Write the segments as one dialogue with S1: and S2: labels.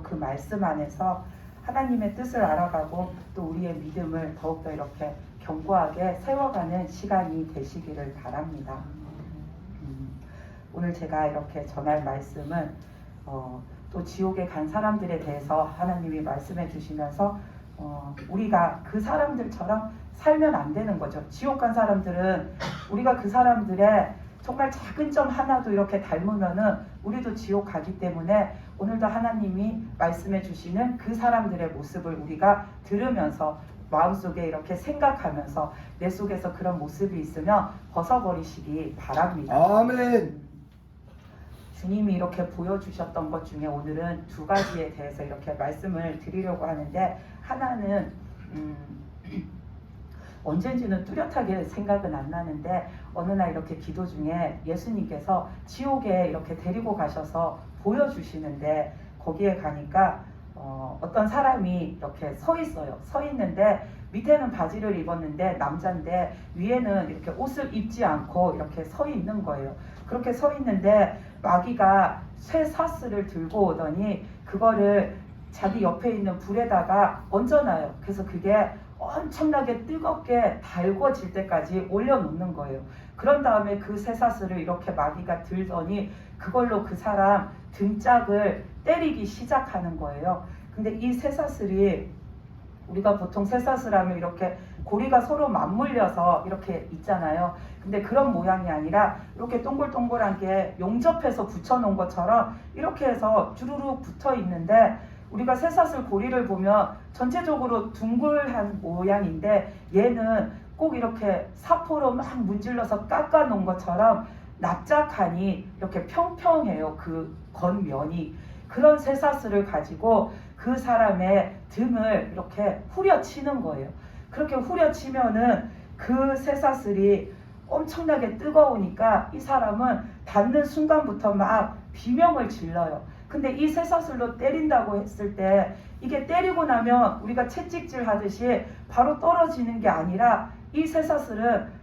S1: 그 말씀 안에서 하나님의 뜻을 알아가고 또 우리의 믿음을 더욱더 이렇게 견고하게 세워가는 시간이 되시기를 바랍니다. 오늘 제가 이렇게 전할 말씀은 또 지옥에 간 사람들에 대해서 하나님이 말씀해 주시면서 우리가 그 사람들처럼 살면 안 되는 거죠. 지옥 간 사람들은 우리가 그 사람들의 정말 작은 점 하나도 이렇게 닮으면은 우리도 지옥 가기 때문에 오늘도 하나님이 말씀해 주시는 그 사람들의 모습을 우리가 들으면서 마음속에 이렇게 생각하면서 내 속에서 그런 모습이 있으면 벗어버리시기 바랍니다.
S2: 아멘.
S1: 주님이 이렇게 보여주셨던 것 중에 오늘은 두 가지에 대해서 이렇게 말씀을 드리려고 하는데, 하나는 언젠지는 뚜렷하게 생각은 안 나는데 어느 날 이렇게 기도 중에 예수님께서 지옥에 이렇게 데리고 가셔서 보여주시는데, 거기에 가니까 어떤 사람이 이렇게 서 있어요. 서 있는데 밑에는 바지를 입었는데 남자인데 위에는 이렇게 옷을 입지 않고 이렇게 서 있는 거예요. 그렇게 서 있는데 마귀가 쇠사슬을 들고 오더니 그거를 자기 옆에 있는 불에다가 얹어놔요. 그래서 그게 엄청나게 뜨겁게 달궈질 때까지 올려놓는 거예요. 그런 다음에 그 쇠사슬을 이렇게 마귀가 들더니 그걸로 그 사람 등짝을 때리기 시작하는 거예요. 근데 이 쇠사슬이, 우리가 보통 쇠사슬 하면 이렇게 고리가 서로 맞물려서 이렇게 있잖아요. 근데 그런 모양이 아니라 이렇게 동글동글한 게 용접해서 붙여놓은 것처럼 이렇게 해서 주르륵 붙어 있는데, 우리가 쇠사슬 고리를 보면 전체적으로 둥글한 모양인데 얘는 꼭 이렇게 사포로 막 문질러서 깎아 놓은 것처럼 납작하니 이렇게 평평해요. 그 겉면이. 그런 쇠사슬을 가지고 그 사람의 등을 이렇게 후려치는 거예요. 그렇게 후려치면은 그 쇠사슬이 엄청나게 뜨거우니까 이 사람은 닿는 순간부터 막 비명을 질러요. 근데 이 쇠사슬로 때린다고 했을 때 이게 때리고 나면 우리가 채찍질 하듯이 바로 떨어지는 게 아니라 이 쇠사슬은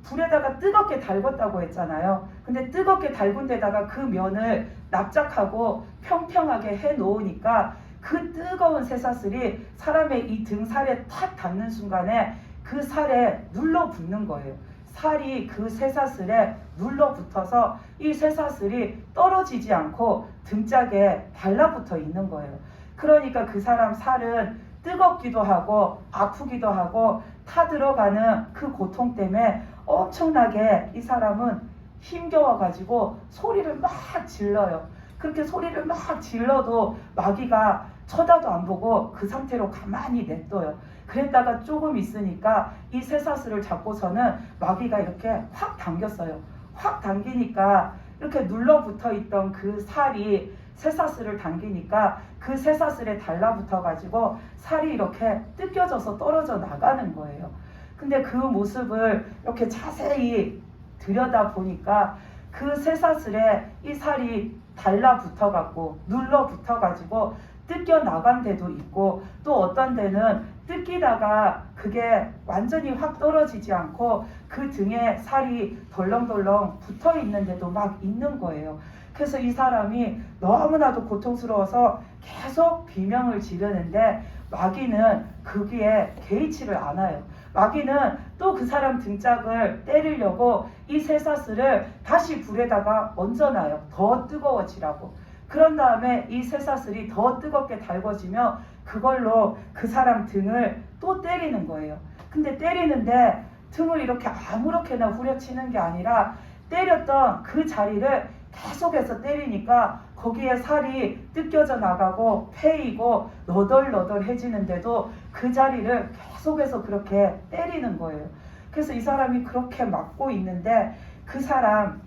S1: 불에다가 뜨겁게 달궜다고 했잖아요. 근데 뜨겁게 달군 데다가 그 면을 납작하고 평평하게 해 놓으니까 그 뜨거운 쇠사슬이 사람의 이 등살에 탁 닿는 순간에 그 살에 눌러붙는 거예요. 살이 그 쇠사슬에 눌러붙어서 이 쇠사슬이 떨어지지 않고 등짝에 달라붙어 있는 거예요. 그러니까 그 사람 살은 뜨겁기도 하고 아프기도 하고 타들어가는 그 고통 때문에 엄청나게 이 사람은 힘겨워가지고 소리를 막 질러요. 그렇게 소리를 막 질러도 마귀가 쳐다도 안 보고 그 상태로 가만히 냅둬요. 그랬다가 조금 있으니까 이 쇠사슬을 잡고서는 마귀가 이렇게 확 당겼어요. 확 당기니까 이렇게 눌러붙어 있던 그 살이 쇠사슬을 당기니까 그 쇠사슬에 달라붙어 가지고 살이 이렇게 뜯겨져서 떨어져 나가는 거예요. 근데 그 모습을 이렇게 자세히 들여다 보니까 그 쇠사슬에 이 살이 달라붙어 갖고 눌러붙어 가지고 뜯겨 나간 데도 있고, 또 어떤 데는 뜯기다가 그게 완전히 확 떨어지지 않고 그 등에 살이 덜렁덜렁 붙어 있는 데도 막 있는 거예요. 그래서 이 사람이 너무나도 고통스러워서 계속 비명을 지르는데 마귀는 거기에 개의치를 않아요. 마귀는 또 그 사람 등짝을 때리려고 이 쇠사슬을 다시 불에다가 얹어놔요. 더 뜨거워지라고. 그런 다음에 이 쇠사슬이 더 뜨겁게 달궈지며 그걸로 그 사람 등을 또 때리는 거예요. 근데 때리는데 등을 이렇게 아무렇게나 후려치는 게 아니라 때렸던 그 자리를 계속해서 때리니까 거기에 살이 뜯겨져 나가고 패이고 너덜너덜해지는데도 그 자리를 계속해서 그렇게 때리는 거예요. 그래서 이 사람이 그렇게 맞고 있는데 그 사람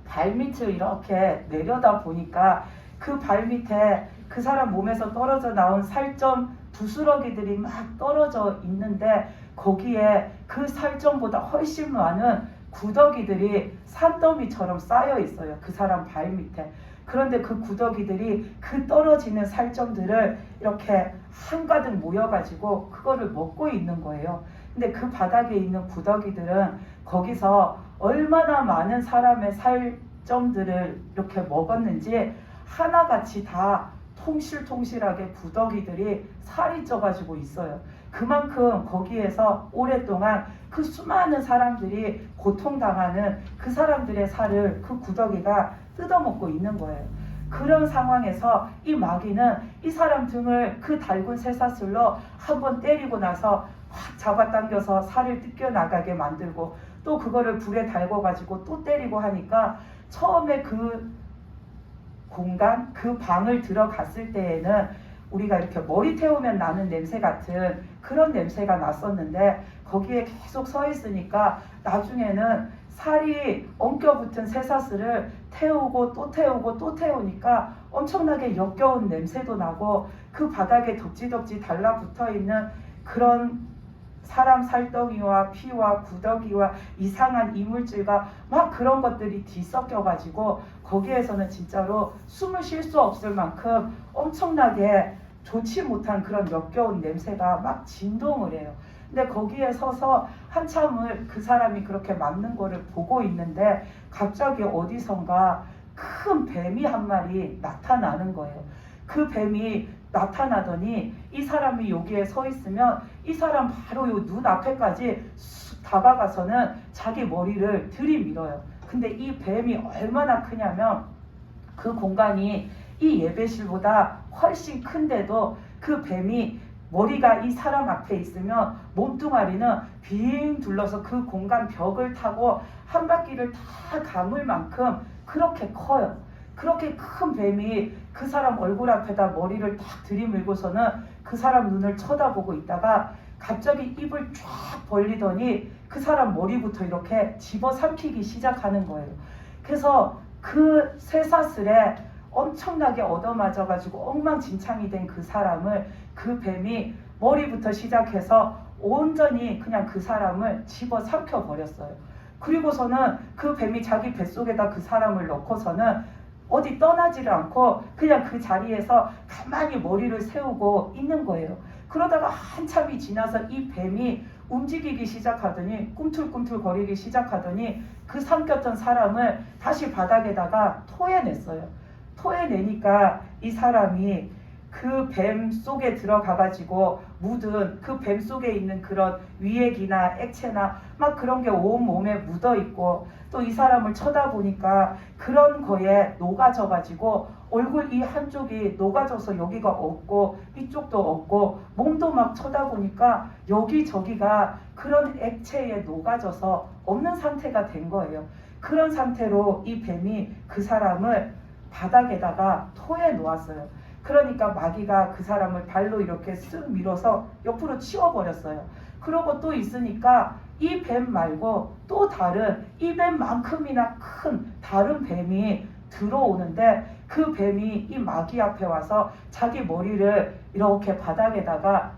S1: 발밑을 이렇게 내려다 보니까 그 발밑에 그 사람 몸에서 떨어져 나온 살점 부스러기들이 막 떨어져 있는데 거기에 그 살점보다 훨씬 많은 구더기들이 산더미처럼 쌓여 있어요. 그 사람 발밑에. 그런데 그 구더기들이 그 떨어지는 살점들을 이렇게 한가득 모여가지고 그거를 먹고 있는 거예요. 근데 그 바닥에 있는 구더기들은 거기서 얼마나 많은 사람의 살점들을 이렇게 먹었는지 하나같이 다 통실통실하게 구더기들이 살이 쪄가지고 있어요. 그만큼 거기에서 오랫동안 그 수많은 사람들이 고통당하는 그 사람들의 살을 그 구더기가 뜯어먹고 있는 거예요. 그런 상황에서 이 마귀는 이 사람 등을 그 달군 쇠사슬로 한번 때리고 나서 확 잡아당겨서 살을 뜯겨나가게 만들고, 또 그거를 불에 달궈가지고 또 때리고 하니까, 처음에 그 공간, 그 방을 들어갔을 때에는 우리가 이렇게 머리 태우면 나는 냄새 같은 그런 냄새가 났었는데, 거기에 계속 서 있으니까 나중에는 살이 엉겨붙은 쇠사슬을 태우고 또 태우고 또 태우니까 엄청나게 역겨운 냄새도 나고, 그 바닥에 덕지덕지 달라붙어 있는 그런 사람 살덩이와 피와 구더기와 이상한 이물질과 막 그런 것들이 뒤섞여가지고, 거기에서는 진짜로 숨을 쉴 수 없을 만큼 엄청나게 좋지 못한 그런 역겨운 냄새가 막 진동을 해요. 근데 거기에 서서 한참을 그 사람이 그렇게 맞는 거를 보고 있는데, 갑자기 어디선가 큰 뱀이 한 마리 나타나는 거예요. 그 뱀이 나타나더니 이 사람이 여기에 서 있으면 이 사람 바로 요 눈 앞에까지 쑥 다가가서는 자기 머리를 들이밀어요. 근데 이 뱀이 얼마나 크냐면, 그 공간이 이 예배실보다 훨씬 큰데도 그 뱀이 머리가 이 사람 앞에 있으면 몸뚱아리는 빙 둘러서 그 공간 벽을 타고 한 바퀴를 다 감을 만큼 그렇게 커요. 그렇게 큰 뱀이 그 사람 얼굴 앞에다 머리를 탁 들이밀고서는 그 사람 눈을 쳐다보고 있다가 갑자기 입을 쫙 벌리더니 그 사람 머리부터 이렇게 집어삼키기 시작하는 거예요. 그래서 그 쇠사슬에 엄청나게 얻어맞아가지고 엉망진창이 된 그 사람을 그 뱀이 머리부터 시작해서 온전히 그냥 그 사람을 집어삼켜 버렸어요. 그리고서는 그 뱀이 자기 뱃속에다 그 사람을 넣고서는 어디 떠나지를 않고 그냥 그 자리에서 가만히 머리를 세우고 있는 거예요. 그러다가 한참이 지나서 이 뱀이 움직이기 시작하더니, 꿈틀꿈틀 거리기 시작하더니 그 삼켰던 사람을 다시 바닥에다가 토해냈어요. 토해내니까 이 사람이 그 뱀 속에 들어가가지고 묻은 그 뱀 속에 있는 그런 위액이나 액체나 막 그런 게 온 몸에 묻어있고, 또 이 사람을 쳐다보니까 그런 거에 녹아져가지고 얼굴 이 한쪽이 녹아져서 여기가 없고 이쪽도 없고, 몸도 막 쳐다보니까 여기저기가 그런 액체에 녹아져서 없는 상태가 된 거예요. 그런 상태로 이 뱀이 그 사람을 바닥에다가 토해 놓았어요. 그러니까 마귀가 그 사람을 발로 이렇게 쓱 밀어서 옆으로 치워버렸어요. 그러고 또 있으니까 이 뱀 말고 또 다른 이 뱀만큼이나 큰 다른 뱀이 들어오는데, 그 뱀이 이 마귀 앞에 와서 자기 머리를 이렇게 바닥에다가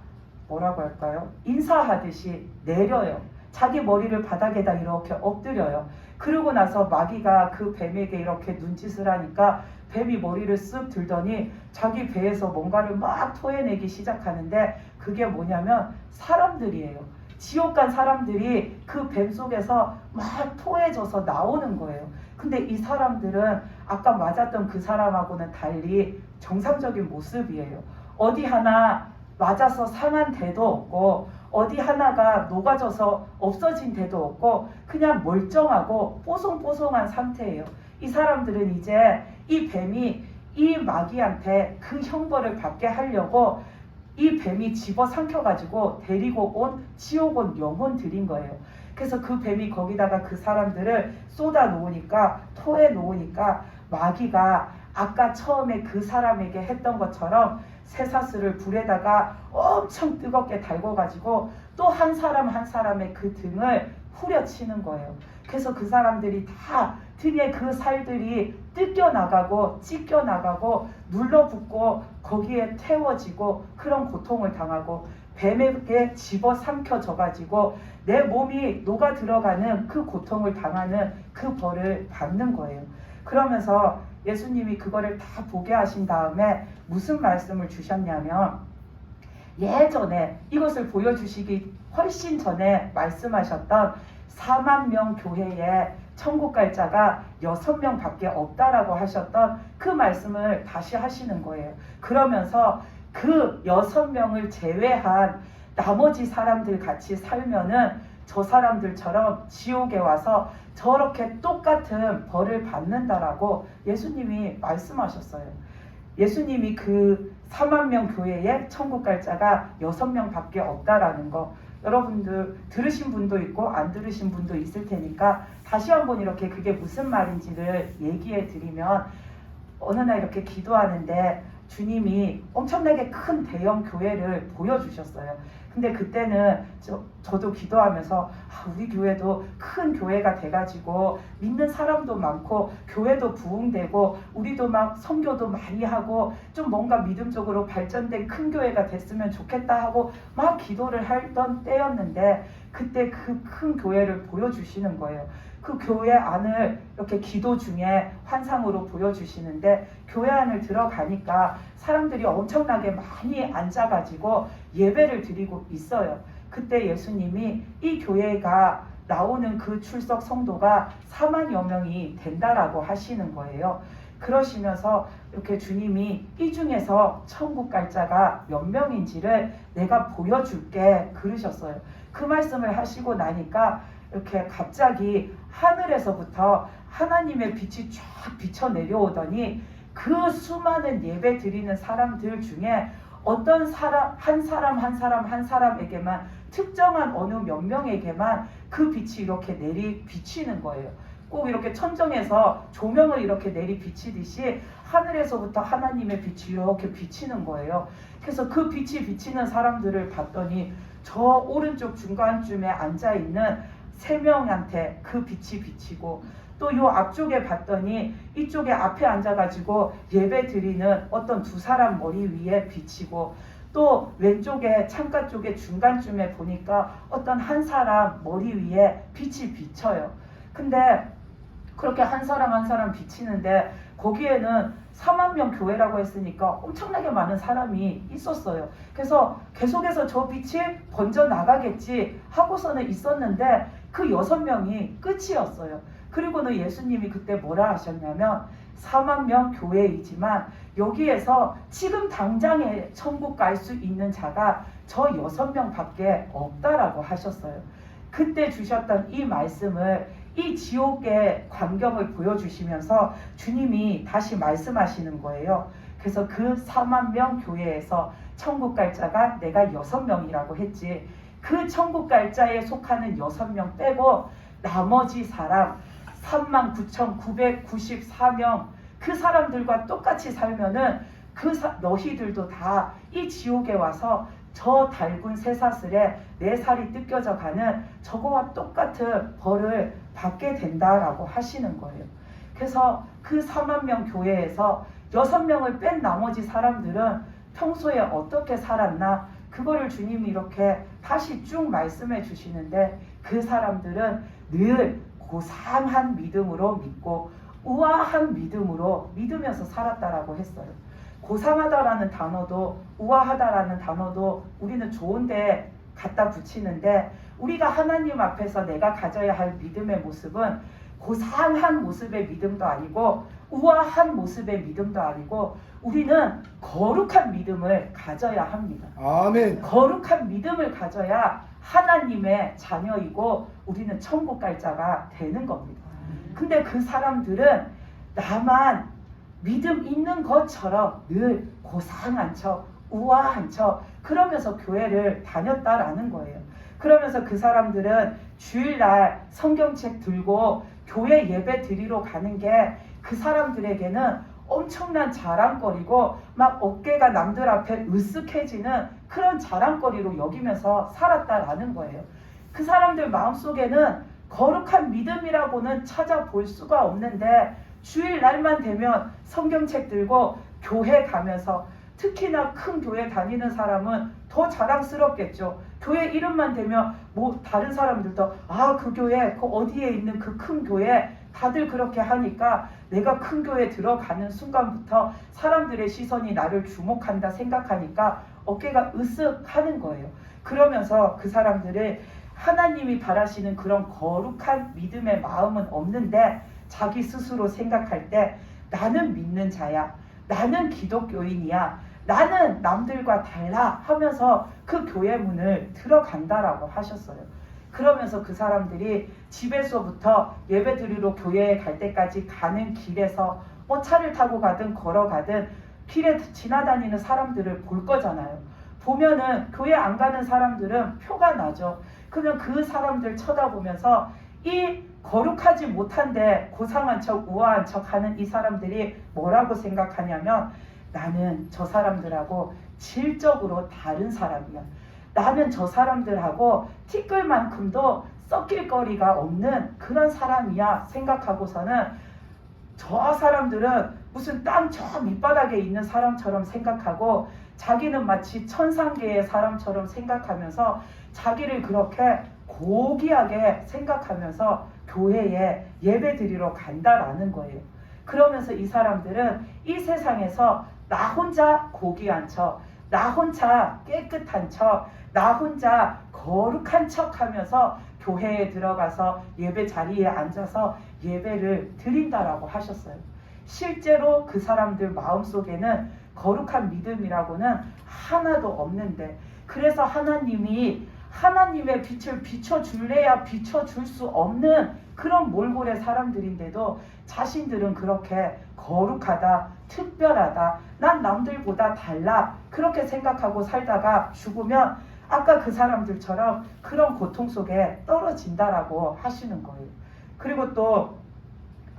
S1: 뭐라고 할까요? 인사하듯이 내려요. 자기 머리를 바닥에다 이렇게 엎드려요. 그러고 나서 마귀가 그 뱀에게 이렇게 눈짓을 하니까 뱀이 머리를 쓱 들더니 자기 배에서 뭔가를 막 토해내기 시작하는데, 그게 뭐냐면 사람들이에요. 지옥 간 사람들이 그 뱀 속에서 막 토해져서 나오는 거예요. 근데 이 사람들은 아까 맞았던 그 사람하고는 달리 정상적인 모습이에요. 어디 하나 맞아서 상한 데도 없고, 어디 하나가 녹아져서 없어진 데도 없고, 그냥 멀쩡하고 뽀송뽀송한 상태예요. 이 사람들은 이제 이 뱀이 이 마귀한테 그 형벌을 받게 하려고 이 뱀이 집어삼켜가지고 데리고 온 지옥 온 영혼들인 거예요. 그래서 그 뱀이 거기다가 그 사람들을 쏟아 놓으니까, 토해 놓으니까 마귀가 아까 처음에 그 사람에게 했던 것처럼 쇠사슬을 불에다가 엄청 뜨겁게 달궈가지고 또 한 사람 한 사람의 그 등을 후려치는 거예요. 그래서 그 사람들이 다 등에 그 살들이 뜯겨나가고 찢겨나가고 눌러붙고 거기에 태워지고 그런 고통을 당하고, 뱀에게 집어삼켜져가지고 내 몸이 녹아 들어가는 그 고통을 당하는 그 벌을 받는 거예요. 그러면서 예수님이 그거를 다 보게 하신 다음에 무슨 말씀을 주셨냐면, 예전에 이것을 보여주시기 훨씬 전에 말씀하셨던 4만 명 교회에 천국 갈 자가 6명밖에 없다라고 하셨던 그 말씀을 다시 하시는 거예요. 그러면서 그 6명을 제외한 나머지 사람들 같이 살면은 저 사람들처럼 지옥에 와서 저렇게 똑같은 벌을 받는다라고 예수님이 말씀하셨어요. 예수님이 그 4만 명 교회에 천국 갈 자가 6명밖에 없다라는 거, 여러분들 들으신 분도 있고 안 들으신 분도 있을 테니까 다시 한번 이렇게 그게 무슨 말인지를 얘기해 드리면, 어느 날 이렇게 기도하는데 주님이 엄청나게 큰 대형 교회를 보여주셨어요. 근데 그때는 저도 기도하면서 우리 교회도 큰 교회가 돼가지고 믿는 사람도 많고 교회도 부흥되고 우리도 막 선교도 많이 하고 좀 뭔가 믿음적으로 발전된 큰 교회가 됐으면 좋겠다 하고 막 기도를 하던 때였는데, 그때 그 큰 교회를 보여주시는 거예요. 그 교회 안을 이렇게 기도 중에 환상으로 보여주시는데, 교회 안을 들어가니까 사람들이 엄청나게 많이 앉아가지고 예배를 드리고 있어요. 그때 예수님이 이 교회가 나오는 그 출석 성도가 4만여 명이 된다라고 하시는 거예요. 그러시면서 이렇게 주님이 이 중에서 천국 갈 자가 몇 명인지를 내가 보여줄게 그러셨어요. 그 말씀을 하시고 나니까 이렇게 갑자기 하늘에서부터 하나님의 빛이 쫙 비쳐 내려오더니 그 수많은 예배 드리는 사람들 중에 어떤 사람 한 사람에게만, 특정한 어느 몇 명에게만 그 빛이 이렇게 내리 비치는 거예요. 꼭 이렇게 천정에서 조명을 이렇게 내리 비치듯이 하늘에서부터 하나님의 빛이 이렇게 비치는 거예요. 그래서 그 빛이 비치는 사람들을 봤더니 저 오른쪽 중간쯤에 앉아있는 3명한테 그 빛이 비치고, 또 요 앞쪽에 봤더니 이쪽에 앞에 앉아가지고 예배 드리는 어떤 2사람 머리 위에 비치고, 또 왼쪽에 창가 쪽에 중간쯤에 보니까 어떤 한 사람 머리 위에 빛이 비쳐요. 근데 그렇게 한 사람 비치는데 거기에는 4만 명 교회라고 했으니까 엄청나게 많은 사람이 있었어요. 그래서 계속해서 저 빛이 번져 나가겠지 하고서는 있었는데 그 6명이 끝이었어요. 그리고는 예수님이 그때 뭐라 하셨냐면, 4만 명 교회이지만 여기에서 지금 당장에 천국 갈 수 있는 자가 저 6명밖에 없다라고 하셨어요. 그때 주셨던 이 말씀을, 이 지옥의 광경을 보여주시면서 주님이 다시 말씀하시는 거예요. 그래서 그 4만 명 교회에서 천국 갈 자가 내가 6명이라고 했지, 그 천국 갈 자에 속하는 6명 빼고 나머지 사람 39,994명, 그 사람들과 똑같이 살면은 너희들도 다 이 지옥에 와서 저 달군 쇠사슬에 내 살이 뜯겨져 가는 저거와 똑같은 벌을 받게 된다라고 하시는 거예요. 그래서 그 4만 명 교회에서 6명을 뺀 나머지 사람들은 평소에 어떻게 살았나, 그거를 주님이 이렇게 다시 쭉 말씀해 주시는데, 그 사람들은 늘 고상한 믿음으로 믿고 우아한 믿음으로 믿으면서 살았다라고 했어요. 고상하다라는 단어도 우아하다라는 단어도 우리는 좋은데 갖다 붙이는데, 우리가 하나님 앞에서 내가 가져야 할 믿음의 모습은 고상한 모습의 믿음도 아니고 우아한 모습의 믿음도 아니고 우리는 거룩한 믿음을 가져야 합니다.
S2: 아멘.
S1: 거룩한 믿음을 가져야 하나님의 자녀이고 우리는 천국 갈 자가 되는 겁니다. 근데 그 사람들은 나만 믿음 있는 것처럼 늘 고상한 척, 우아한 척 그러면서 교회를 다녔다라는 거예요. 그러면서 그 사람들은 주일날 성경책 들고 교회 예배 드리러 가는 게 그 사람들에게는 엄청난 자랑거리고 막 어깨가 남들 앞에 으쓱해지는 그런 자랑거리로 여기면서 살았다라는 거예요. 그 사람들 마음속에는 거룩한 믿음이라고는 찾아볼 수가 없는데, 주일날만 되면 성경책 들고 교회 가면서, 특히나 큰 교회 다니는 사람은 더 자랑스럽겠죠. 교회 이름만 되면 뭐 다른 사람들도 그 교회 그 어디에 있는 그 큰 교회 다들 그렇게 하니까 내가 큰 교회 들어가는 순간부터 사람들의 시선이 나를 주목한다 생각하니까 어깨가 으쓱하는 거예요. 그러면서 그 사람들을 하나님이 바라시는 그런 거룩한 믿음의 마음은 없는데 자기 스스로 생각할 때 나는 믿는 자야, 나는 기독교인이야, 나는 남들과 달라 하면서 그 교회 문을 들어간다라고 하셨어요. 그러면서 그 사람들이 집에서부터 예배드리러 교회에 갈 때까지 가는 길에서 뭐 차를 타고 가든 걸어가든 길에 지나다니는 사람들을 볼 거잖아요. 보면은 교회 안 가는 사람들은 표가 나죠. 그러면 그 사람들 쳐다보면서 이 거룩하지 못한데 고상한 척 우아한 척 하는 이 사람들이 뭐라고 생각하냐면 나는 저 사람들하고 질적으로 다른 사람이야. 나는 저 사람들하고 티끌만큼도 섞일 거리가 없는 그런 사람이야 생각하고서는 저 사람들은 무슨 땅 저 밑바닥에 있는 사람처럼 생각하고 자기는 마치 천상계의 사람처럼 생각하면서 자기를 그렇게 고귀하게 생각하면서 교회에 예배드리러 간다라는 거예요. 그러면서 이 사람들은 이 세상에서 나 혼자 고귀한 척, 나 혼자 깨끗한 척, 나 혼자 거룩한 척 하면서 교회에 들어가서 예배 자리에 앉아서 예배를 드린다라고 하셨어요. 실제로 그 사람들 마음속에는 거룩한 믿음이라고는 하나도 없는데, 그래서 하나님이 하나님의 빛을 비춰줄래야 비춰줄 수 없는 그런 몰골의 사람들인데도 자신들은 그렇게 거룩하다, 특별하다, 난 남들보다 달라 그렇게 생각하고 살다가 죽으면 아까 그 사람들처럼 그런 고통 속에 떨어진다라고 하시는 거예요. 그리고 또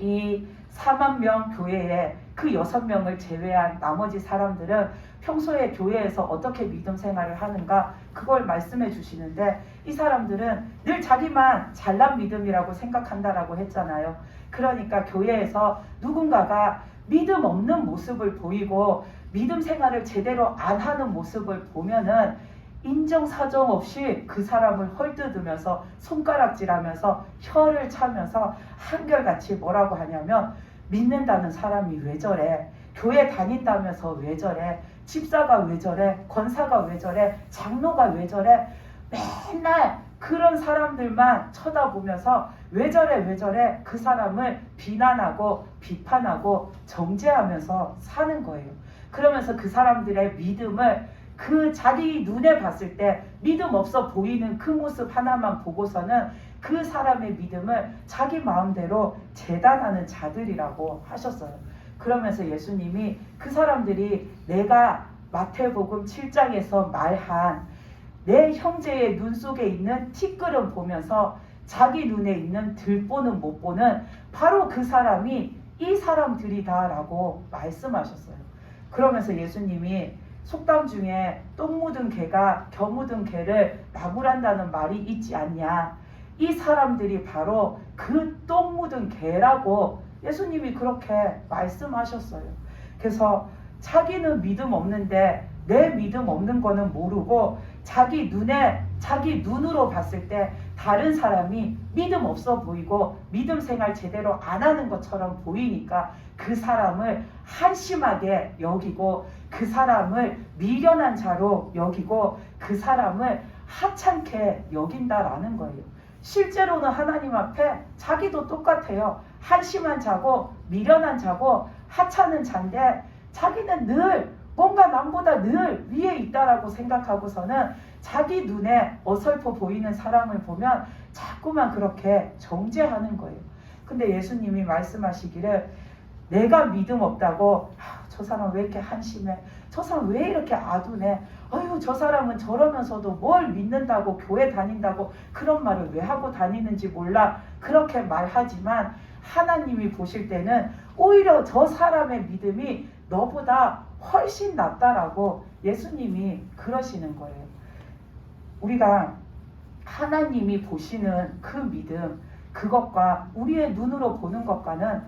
S1: 이 4만 명 교회에 그 6명을 제외한 나머지 사람들은 평소에 교회에서 어떻게 믿음 생활을 하는가 그걸 말씀해 주시는데, 이 사람들은 늘 자기만 잘난 믿음이라고 생각한다라고 했잖아요. 그러니까 교회에서 누군가가 믿음 없는 모습을 보이고 믿음 생활을 제대로 안 하는 모습을 보면은 인정사정 없이 그 사람을 헐뜯으면서 손가락질하면서 혀를 차면서 한결같이 뭐라고 하냐면 믿는다는 사람이 왜 저래? 교회 다닌다면서 왜 저래? 집사가 왜 저래? 권사가 왜 저래? 장로가 왜 저래? 맨날 그런 사람들만 쳐다보면서 왜 저래 왜 저래 그 사람을 비난하고 비판하고 정죄하면서 사는 거예요. 그러면서 그 사람들의 믿음을 그 자기 눈에 봤을 때 믿음 없어 보이는 그 모습 하나만 보고서는 그 사람의 믿음을 자기 마음대로 재단하는 자들이라고 하셨어요. 그러면서 예수님이 그 사람들이 내가 마태복음 7장에서 말한 내 형제의 눈 속에 있는 티끌은 보면서 자기 눈에 있는 들보는 못 보는 바로 그 사람이 이 사람들이다라고 말씀하셨어요. 그러면서 예수님이 속담 중에 똥 묻은 개가 겨 묻은 개를 나무란다는 말이 있지 않냐. 이 사람들이 바로 그 똥 묻은 개라고 예수님이 그렇게 말씀하셨어요. 그래서 자기는 믿음 없는데 내 믿음 없는 거는 모르고 자기 눈으로 봤을 때 다른 사람이 믿음 없어 보이고 믿음 생활 제대로 안 하는 것처럼 보이니까 그 사람을 한심하게 여기고 그 사람을 미련한 자로 여기고 그 사람을 하찮게 여긴다라는 거예요. 실제로는 하나님 앞에 자기도 똑같아요. 한심한 자고 미련한 자고 하찮은 자인데 자기는 늘 뭔가 남보다 늘 위에 있다라고 생각하고서는 자기 눈에 어설퍼 보이는 사람을 보면 자꾸만 그렇게 정죄하는 거예요. 근데 예수님이 말씀하시기를 내가 믿음 없다고 저 사람 왜 이렇게 한심해? 저 사람 왜 이렇게 아둔해? 아유 저 사람은 저러면서도 뭘 믿는다고 교회 다닌다고 그런 말을 왜 하고 다니는지 몰라 그렇게 말하지만 하나님이 보실 때는 오히려 저 사람의 믿음이 너보다 훨씬 낫다라고 예수님이 그러시는 거예요. 우리가 하나님이 보시는 그 믿음, 그것과 우리의 눈으로 보는 것과는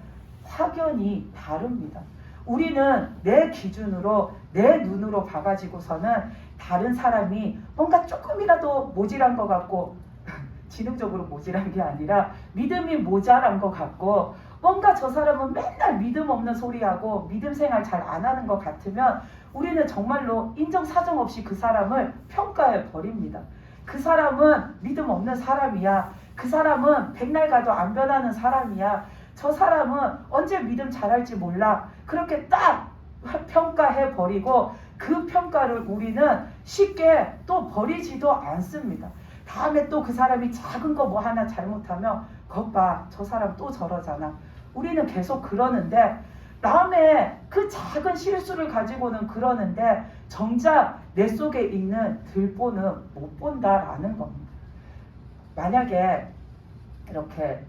S1: 확연히 다릅니다. 우리는 내 기준으로 내 눈으로 봐가지고서는 다른 사람이 뭔가 조금이라도 모질한 것 같고 지능적으로 모질한 게 아니라 믿음이 모자란 것 같고 뭔가 저 사람은 맨날 믿음 없는 소리하고 믿음 생활 잘 안 하는 것 같으면 우리는 정말로 인정사정 없이 그 사람을 평가해 버립니다. 그 사람은 믿음 없는 사람이야. 그 사람은 백날 가도 안 변하는 사람이야. 저 사람은 언제 믿음 잘할지 몰라. 그렇게 딱 평가해 버리고 그 평가를 우리는 쉽게 또 버리지도 않습니다. 다음에 또 그 사람이 작은 거 뭐 하나 잘못하면 것 봐, 저 사람 또 저러잖아. 우리는 계속 그러는데 남의 그 작은 실수를 가지고는 그러는데 정작 내 속에 있는 들보는 못 본다라는 겁니다. 만약에 이렇게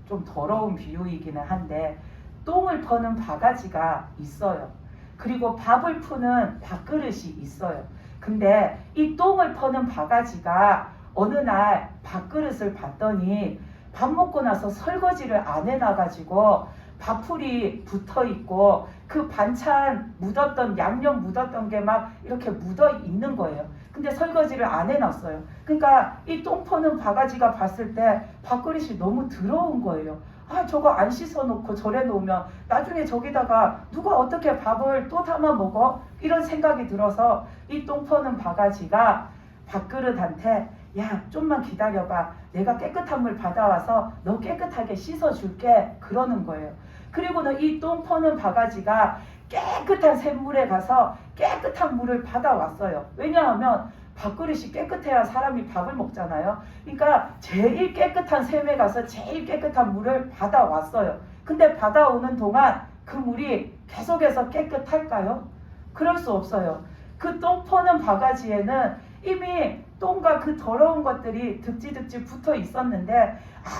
S1: 좀 더러운 비유이기는 한데 똥을 퍼는 바가지가 있어요. 그리고 밥을 푸는 밥그릇이 있어요. 근데 이 똥을 퍼는 바가지가 어느 날 밥그릇을 봤더니 밥 먹고 나서 설거지를 안 해놔가지고 밥풀이 붙어있고 그 반찬 묻었던 양념 묻었던 게 막 이렇게 묻어 있는 거예요. 근데 설거지를 안 해놨어요. 그러니까 이 똥 퍼는 바가지가 봤을 때 밥그릇이 너무 더러운 거예요. 아, 저거 안 씻어놓고 저래 놓으면 나중에 저기다가 누가 어떻게 밥을 또 담아 먹어? 이런 생각이 들어서 이 똥 퍼는 바가지가 밥그릇한테 야, 좀만 기다려봐. 내가 깨끗한 물 받아와서 너 깨끗하게 씻어줄게. 그러는 거예요. 그리고는 이 똥 퍼는 바가지가 깨끗한 샘물에 가서 깨끗한 물을 받아왔어요. 왜냐하면 밥그릇이 깨끗해야 사람이 밥을 먹잖아요. 그러니까 제일 깨끗한 샘에 가서 제일 깨끗한 물을 받아왔어요. 근데 받아오는 동안 그 물이 계속해서 깨끗할까요? 그럴 수 없어요. 그 똥 퍼는 바가지에는 이미 똥과 그 더러운 것들이 득지득지 붙어 있었는데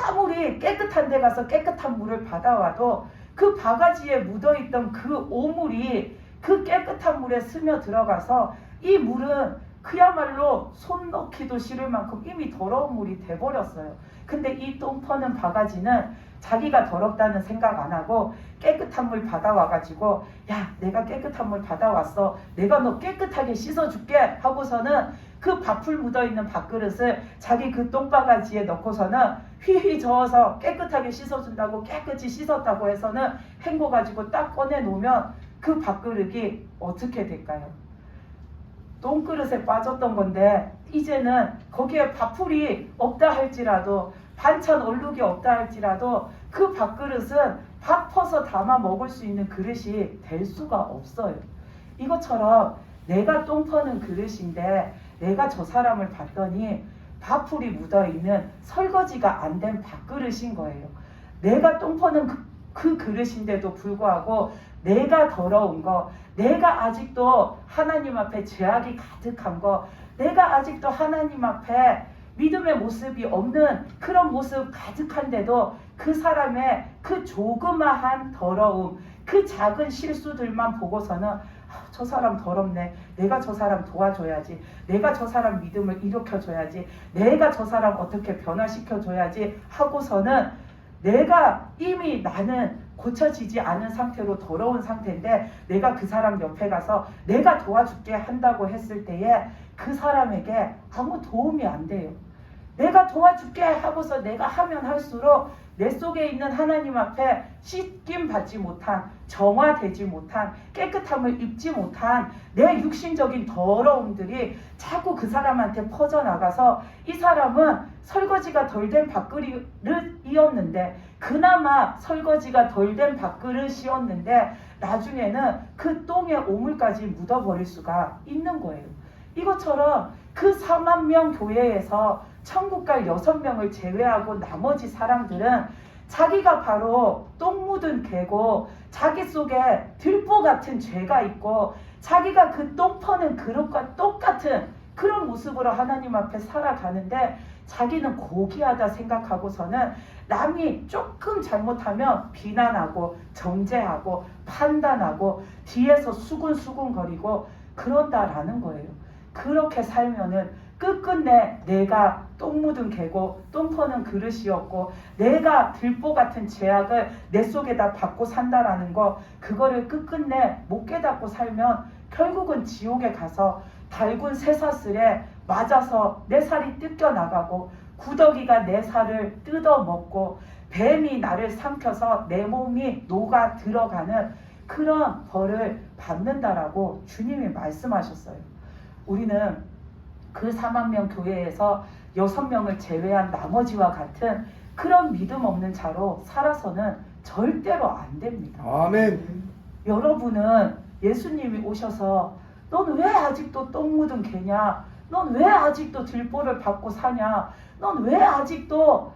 S1: 아무리 깨끗한 데 가서 깨끗한 물을 받아와도 그 바가지에 묻어있던 그 오물이 그 깨끗한 물에 스며 들어가서 이 물은 그야말로 손 넣기도 싫을 만큼 이미 더러운 물이 돼버렸어요. 근데 이 똥 퍼는 바가지는 자기가 더럽다는 생각 안 하고 깨끗한 물 받아와가지고 야, 내가 깨끗한 물 받아왔어. 내가 너 깨끗하게 씻어줄게 하고서는 그 밥풀 묻어있는 밥그릇을 자기 그 똥바가지에 넣고서는 휘휘 저어서 깨끗하게 씻어준다고 깨끗이 씻었다고 해서는 헹궈 가지고 딱 꺼내놓으면 그 밥그릇이 어떻게 될까요? 똥그릇에 빠졌던 건데 이제는 거기에 밥풀이 없다 할지라도 반찬 얼룩이 없다 할지라도 그 밥그릇은 밥 퍼서 담아 먹을 수 있는 그릇이 될 수가 없어요. 이것처럼 내가 똥 퍼는 그릇인데 내가 저 사람을 봤더니 밥풀이 묻어있는 설거지가 안 된 밥그릇인 거예요. 내가 똥 퍼는 그 그릇인데도 불구하고 내가 더러운 거, 내가 아직도 하나님 앞에 죄악이 가득한 거, 내가 아직도 하나님 앞에 믿음의 모습이 없는 그런 모습 가득한데도 그 사람의 그 조그마한 더러움, 그 작은 실수들만 보고서는 저 사람 더럽네. 내가 저 사람 도와줘야지. 내가 저 사람 믿음을 일으켜줘야지. 내가 저 사람 어떻게 변화시켜줘야지 하고서는 내가 이미 나는 고쳐지지 않은 상태로 더러운 상태인데 내가 그 사람 옆에 가서 내가 도와줄게 한다고 했을 때에 그 사람에게 아무 도움이 안 돼요. 내가 도와줄게 하고서 내가 하면 할수록 내 속에 있는 하나님 앞에 씻김 받지 못한, 정화되지 못한, 깨끗함을 입지 못한 내 육신적인 더러움들이 자꾸 그 사람한테 퍼져나가서 이 사람은 설거지가 덜 된 밥그릇이었는데 그나마 설거지가 덜 된 밥그릇이었는데 나중에는 그 똥의 오물까지 묻어버릴 수가 있는 거예요. 이것처럼 그 4만 명 교회에서 천국 갈 6명을 제외하고 나머지 사람들은 자기가 바로 똥 묻은 개고 자기 속에 들보 같은 죄가 있고 자기가 그 똥 퍼는 그릇과 똑같은 그런 모습으로 하나님 앞에 살아가는데 자기는 고귀하다 생각하고서는 남이 조금 잘못하면 비난하고 정죄하고 판단하고 뒤에서 수군수군거리고 그런다라는 거예요. 그렇게 살면은 끝끝내 내가 똥 묻은 개고 똥 퍼는 그릇이었고 내가 들보 같은 죄악을 내 속에다 받고 산다라는 거 그거를 끝끝내 못 깨닫고 살면 결국은 지옥에 가서 달군 쇠사슬에 맞아서 내 살이 뜯겨나가고 구더기가 내 살을 뜯어먹고 뱀이 나를 삼켜서 내 몸이 녹아 들어가는 그런 벌을 받는다라고 주님이 말씀하셨어요. 우리는 그 4만 명 교회에서 6명을 제외한 나머지와 같은 그런 믿음 없는 자로 살아서는 절대로 안 됩니다.
S2: 아멘.
S1: 여러분은 예수님이 오셔서 넌 왜 아직도 똥 묻은 개냐? 넌 왜 아직도 들보를 받고 사냐? 넌 왜 아직도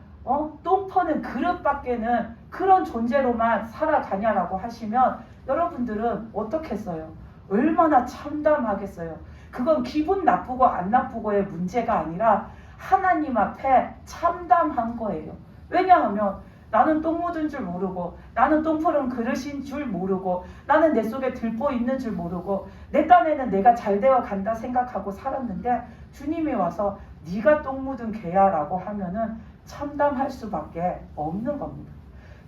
S1: 똥 퍼는 그릇밖에는 그런 존재로만 살아가냐라고 하시면 여러분들은 어떻겠어요? 얼마나 참담하겠어요? 그건 기분 나쁘고 안 나쁘고의 문제가 아니라 하나님 앞에 참담한 거예요. 왜냐하면 나는 똥 묻은 줄 모르고, 나는 똥 푸른 그릇인 줄 모르고, 나는 내 속에 들보 있는 줄 모르고, 내 딴에는 내가 잘 되어 간다 생각하고 살았는데 주님이 와서 네가 똥 묻은 개야 라고 하면은 참담할 수밖에 없는 겁니다.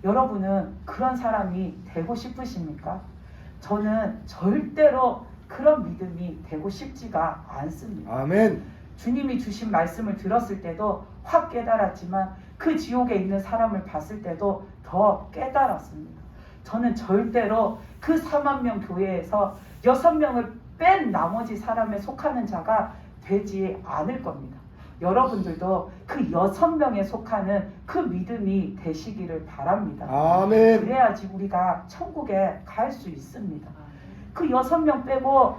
S1: 여러분은 그런 사람이 되고 싶으십니까? 저는 절대로 그런 믿음이 되고 싶지가 않습니다.
S2: 아멘.
S1: 주님이 주신 말씀을 들었을 때도 확 깨달았지만 그 지옥에 있는 사람을 봤을 때도 더 깨달았습니다. 저는 절대로 그 4만 명 교회에서 6명을 뺀 나머지 사람에 속하는 자가 되지 않을 겁니다. 여러분들도 그 6명에 속하는 그 믿음이 되시기를 바랍니다.
S2: 아멘.
S1: 그래야지 우리가 천국에 갈 수 있습니다. 그 6명 빼고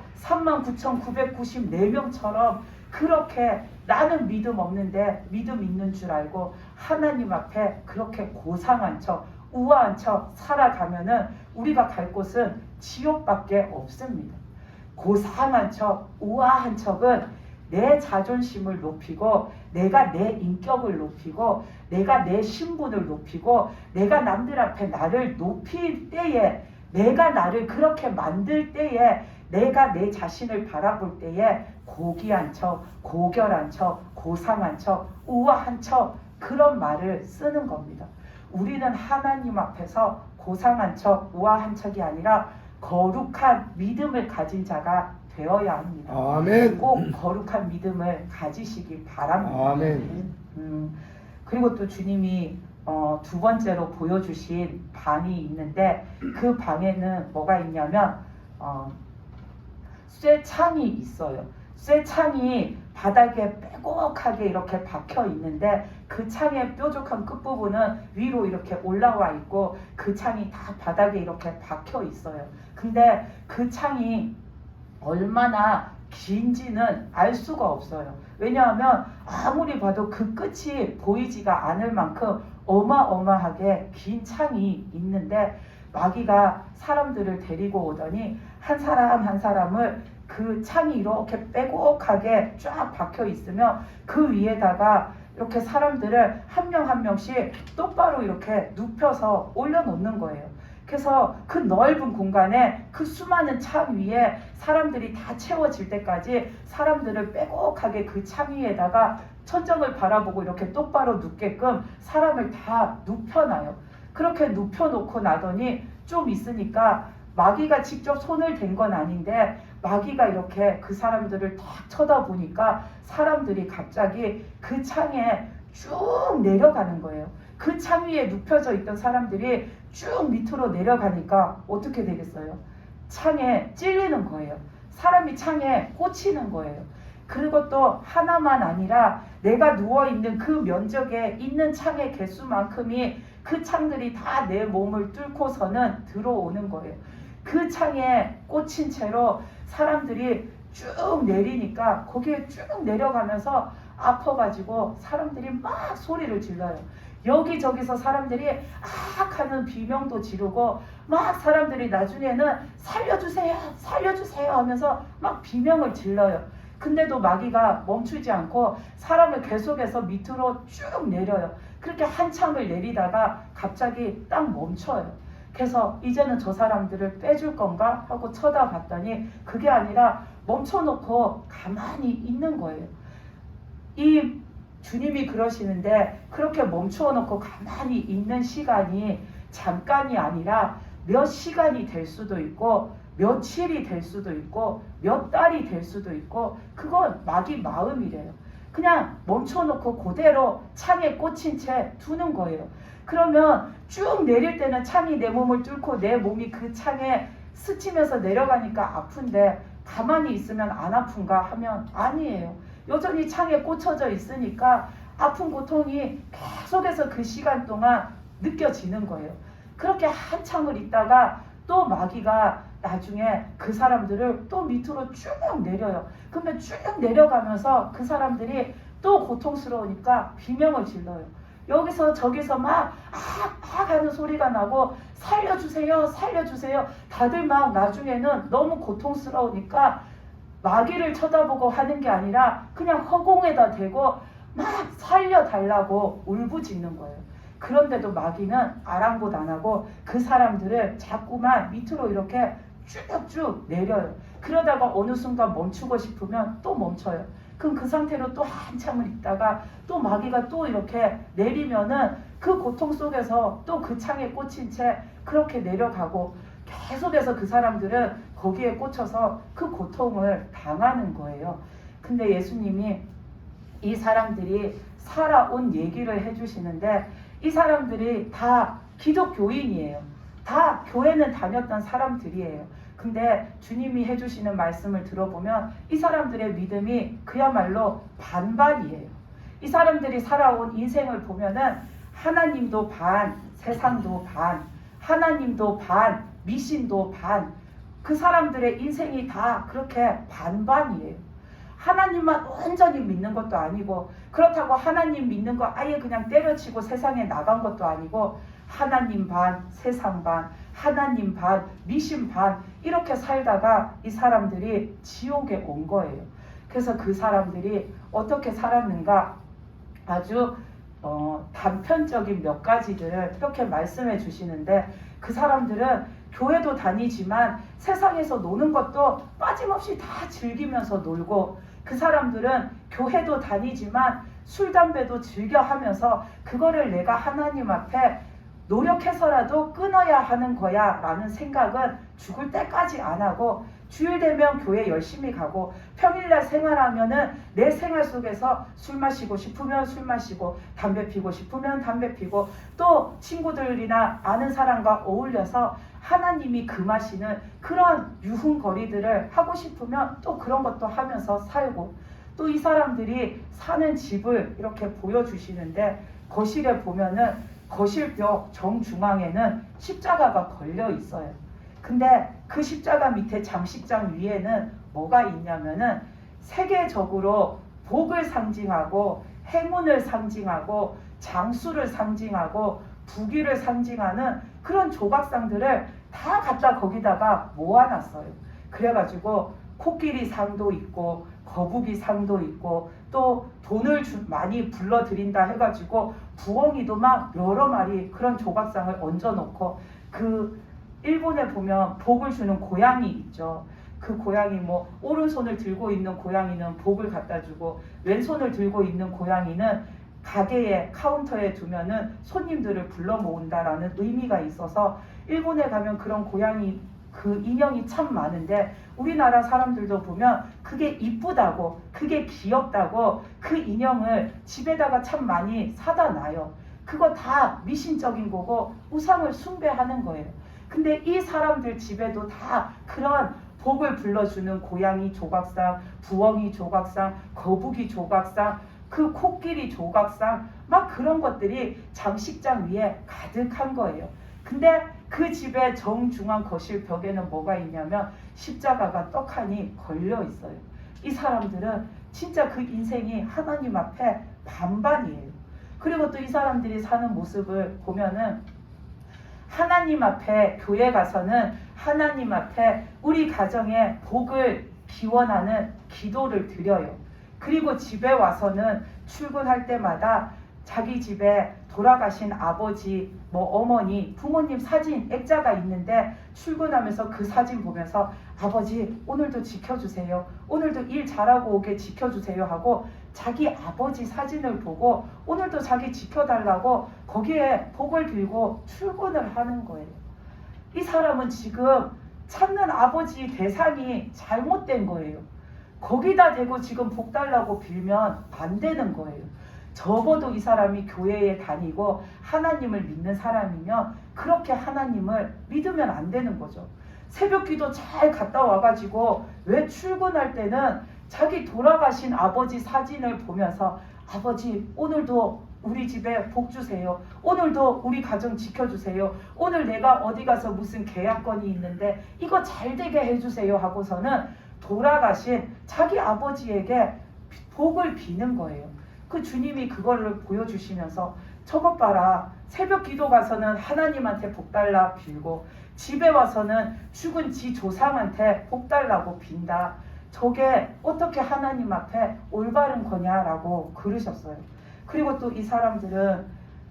S1: 39,994명처럼 그렇게 나는 믿음 없는데 믿음 있는 줄 알고 하나님 앞에 그렇게 고상한 척, 우아한 척 살아가면은 우리가 갈 곳은 지옥밖에 없습니다. 고상한 척, 우아한 척은 내 자존심을 높이고 내가 내 인격을 높이고 내가 내 신분을 높이고 내가 남들 앞에 나를 높일 때에 내가 나를 그렇게 만들 때에 내가 내 자신을 바라볼 때에 고귀한 척, 고결한 척, 고상한 척, 우아한 척 그런 말을 쓰는 겁니다. 우리는 하나님 앞에서 고상한 척, 우아한 척이 아니라 거룩한 믿음을 가진 자가 되어야 합니다.
S2: 아멘.
S1: 꼭 거룩한 믿음을 가지시기 바랍니다.
S2: 아멘.
S1: 그리고 또 주님이 두 번째로 보여주신 방이 있는데 그 방에는 뭐가 있냐면 쇠창이 있어요. 쇠창이 바닥에 빼곡하게 이렇게 박혀 있는데 그 창의 뾰족한 끝부분은 위로 이렇게 올라와 있고 그 창이 다 바닥에 이렇게 박혀 있어요. 근데 그 창이 얼마나 긴지는 알 수가 없어요. 왜냐하면 아무리 봐도 그 끝이 보이지가 않을 만큼 어마어마하게 긴 창이 있는데 마귀가 사람들을 데리고 오더니 한 사람 한 사람을 그 창이 이렇게 빼곡하게 쫙 박혀 있으면 그 위에다가 이렇게 사람들을 한 명 한 명씩 똑바로 이렇게 눕혀서 올려놓는 거예요. 그래서 그 넓은 공간에 그 수많은 창 위에 사람들이 다 채워질 때까지 사람들을 빼곡하게 그 창 위에다가 천정을 바라보고 이렇게 똑바로 눕게끔 사람을 다 눕혀놔요. 그렇게 눕혀놓고 나더니 좀 있으니까 마귀가 직접 손을 댄 건 아닌데 마귀가 이렇게 그 사람들을 딱 쳐다보니까 사람들이 갑자기 그 창에 쭉 내려가는 거예요. 그 창 위에 눕혀져 있던 사람들이 쭉 밑으로 내려가니까 어떻게 되겠어요? 창에 찔리는 거예요. 사람이 창에 꽂히는 거예요. 그것도 하나만 아니라 내가 누워있는 그 면적에 있는 창의 개수만큼이 그 창들이 다 내 몸을 뚫고서는 들어오는 거예요. 그 창에 꽂힌 채로 사람들이 쭉 내리니까 거기에 쭉 내려가면서 아파가지고 사람들이 막 소리를 질러요. 여기저기서 사람들이 악 하는 비명도 지르고 막 사람들이 나중에는 살려주세요 살려주세요 하면서 막 비명을 질러요. 근데도 마귀가 멈추지 않고 사람을 계속해서 밑으로 쭉 내려요. 그렇게 한참을 내리다가 갑자기 딱 멈춰요. 그래서 이제는 저 사람들을 빼줄 건가 하고 쳐다봤더니 그게 아니라 멈춰놓고 가만히 있는 거예요. 이 주님이 그러시는데 그렇게 멈추어놓고 가만히 있는 시간이 잠깐이 아니라 몇 시간이 될 수도 있고 며칠이 될 수도 있고 몇 달이 될 수도 있고 그건 마귀 마음이래요. 그냥 멈춰놓고 그대로 창에 꽂힌 채 두는 거예요. 그러면 쭉 내릴 때는 창이 내 몸을 뚫고 내 몸이 그 창에 스치면서 내려가니까 아픈데 가만히 있으면 안 아픈가 하면 아니에요. 여전히 창에 꽂혀져 있으니까 아픈 고통이 계속해서 그 시간 동안 느껴지는 거예요. 그렇게 한참을 있다가 또 마귀가 나중에 그 사람들을 또 밑으로 쭉 내려요. 그러면 쭉 내려가면서 그 사람들이 또 고통스러우니까 비명을 질러요. 여기서 저기서 막 하는 소리가 나고 살려주세요, 살려주세요. 다들 막 나중에는 너무 고통스러우니까 마귀를 쳐다보고 하는 게 아니라 그냥 허공에다 대고 막 살려달라고 울부짖는 거예요. 그런데도 마귀는 아랑곳 안 하고 그 사람들을 자꾸만 밑으로 이렇게 쭉쭉 내려요. 그러다가 어느 순간 멈추고 싶으면 또 멈춰요. 그럼 그 상태로 또 한참을 있다가 또 마귀가 또 이렇게 내리면은 그 고통 속에서 또 그 창에 꽂힌 채 그렇게 내려가고 계속해서 그 사람들은 거기에 꽂혀서 그 고통을 당하는 거예요. 근데 예수님이 이 사람들이 살아온 얘기를 해주시는데 이 사람들이 다 기독교인이에요. 다 교회는 다녔던 사람들이에요. 근데 주님이 해주시는 말씀을 들어보면 이 사람들의 믿음이 그야말로 반반이에요. 이 사람들이 살아온 인생을 보면은 하나님도 반, 세상도 반, 하나님도 반, 미신도 반. 그 사람들의 인생이 다 그렇게 반반이에요. 하나님만 온전히 믿는 것도 아니고 그렇다고 하나님 믿는 거 아예 그냥 때려치고 세상에 나간 것도 아니고 하나님 반, 세상 반, 하나님 반, 미신 반 이렇게 살다가 이 사람들이 지옥에 온 거예요. 그래서 그 사람들이 어떻게 살았는가 아주 단편적인 몇 가지들을 이렇게 말씀해 주시는데 그 사람들은 교회도 다니지만 세상에서 노는 것도 빠짐없이 다 즐기면서 놀고 그 사람들은 교회도 다니지만 술, 담배도 즐겨 하면서 그거를 내가 하나님 앞에 노력해서라도 끊어야 하는 거야 라는 생각은 죽을 때까지 안 하고 주일 되면 교회 열심히 가고 평일날 생활하면은 내 생활 속에서 술 마시고 싶으면 술 마시고 담배 피고 싶으면 담배 피고 또 친구들이나 아는 사람과 어울려서 하나님이 금하시는 그런 유흥거리들을 하고 싶으면 또 그런 것도 하면서 살고 또 이 사람들이 사는 집을 이렇게 보여주시는데 거실에 보면은 거실벽 정중앙에는 십자가가 걸려 있어요. 근데 그 십자가 밑에 장식장 위에는 뭐가 있냐면은 세계적으로 복을 상징하고 행운을 상징하고 장수를 상징하고 부귀를 상징하는 그런 조각상들을 다 갖다 거기다가 모아놨어요. 그래가지고 코끼리 상도 있고 거북이 상도 있고 또 돈을 많이 불러들인다 해가지고 부엉이도 막 여러 마리 그런 조각상을 얹어놓고 그 일본에 보면 복을 주는 고양이 있죠. 그 고양이 뭐 오른손을 들고 있는 고양이는 복을 갖다 주고 왼손을 들고 있는 고양이는 가게에 카운터에 두면은 손님들을 불러 모은다라는 의미가 있어서 일본에 가면 그런 고양이 그 인형이 참 많은데 우리나라 사람들도 보면 그게 이쁘다고 그게 귀엽다고 그 인형을 집에다가 참 많이 사다 놔요. 그거 다 미신적인 거고 우상을 숭배하는 거예요. 근데 이 사람들 집에도 다 그런 복을 불러주는 고양이 조각상, 부엉이 조각상, 거북이 조각상, 그 코끼리 조각상 막 그런 것들이 장식장 위에 가득한 거예요. 근데 그 집의 정중앙 거실 벽에는 뭐가 있냐면 십자가가 떡하니 걸려 있어요. 이 사람들은 진짜 그 인생이 하나님 앞에 반반이에요. 그리고 또 이 사람들이 사는 모습을 보면은 하나님 앞에 교회 가서는 하나님 앞에 우리 가정에 복을 기원하는 기도를 드려요. 그리고 집에 와서는 출근할 때마다 자기 집에 돌아가신 아버지, 뭐 어머니, 부모님 사진 액자가 있는데 출근하면서 그 사진 보면서 아버지 오늘도 지켜주세요. 오늘도 일 잘하고 오게 지켜주세요 하고 자기 아버지 사진을 보고 오늘도 자기 지켜달라고 거기에 복을 빌고 출근을 하는 거예요. 이 사람은 지금 찾는 아버지 대상이 잘못된 거예요. 거기다 대고 지금 복 달라고 빌면 안 되는 거예요. 적어도 이 사람이 교회에 다니고 하나님을 믿는 사람이면 그렇게 하나님을 믿으면 안 되는 거죠. 새벽 기도 잘 갔다 와가지고 왜 출근할 때는 자기 돌아가신 아버지 사진을 보면서 아버지 오늘도 우리 집에 복 주세요. 오늘도 우리 가정 지켜주세요. 오늘 내가 어디 가서 무슨 계약건이 있는데 이거 잘 되게 해주세요 하고서는 돌아가신 자기 아버지에게 복을 비는 거예요. 그 주님이 그거를 보여주시면서 저것 봐라. 새벽 기도 가서는 하나님한테 복 달라 빌고 집에 와서는 죽은 지 조상한테 복 달라고 빈다. 저게 어떻게 하나님 앞에 올바른 거냐라고 그러셨어요. 그리고 또 이 사람들은